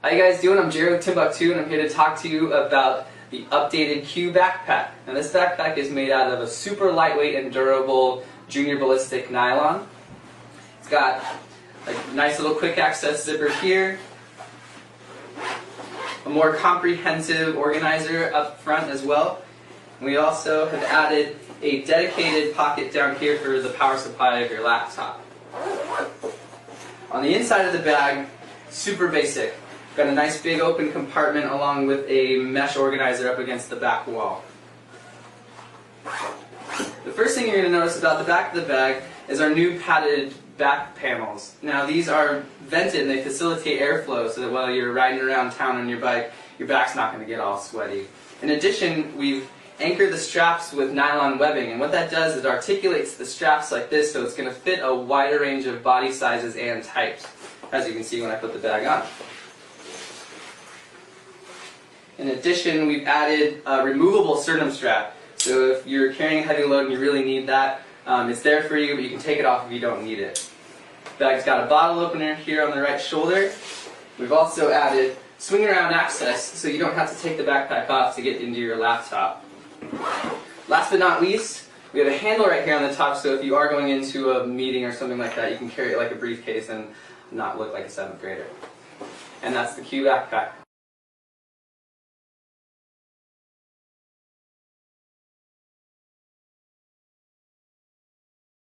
How you guys doing? I'm Jared with Timbuktu, and I'm here to talk to you about the updated Q backpack. Now this backpack is made out of a super lightweight and durable junior ballistic nylon. It's got a nice little quick access zipper here, a more comprehensive organizer up front as well. We also have added a dedicated pocket down here for the power supply of your laptop. On the inside of the bag, super basic. Got a nice big open compartment along with a mesh organizer up against the back wall. The first thing you're going to notice about the back of the bag is our new padded back panels. Now these are vented and they facilitate airflow so that while you're riding around town on your bike, your back's not going to get all sweaty. In addition, we've anchored the straps with nylon webbing, and what that does is it articulates the straps like this so it's going to fit a wider range of body sizes and types, as you can see when I put the bag on. In addition, we've added a removable sternum strap. So if you're carrying a heavy load and you really need that, it's there for you, but you can take it off if you don't need it. The bag's got a bottle opener here on the right shoulder. We've also added swing around access so you don't have to take the backpack off to get into your laptop. Last but not least, we have a handle right here on the top, so if you are going into a meeting or something like that, you can carry it like a briefcase and not look like a 7th grader. And that's the Q backpack.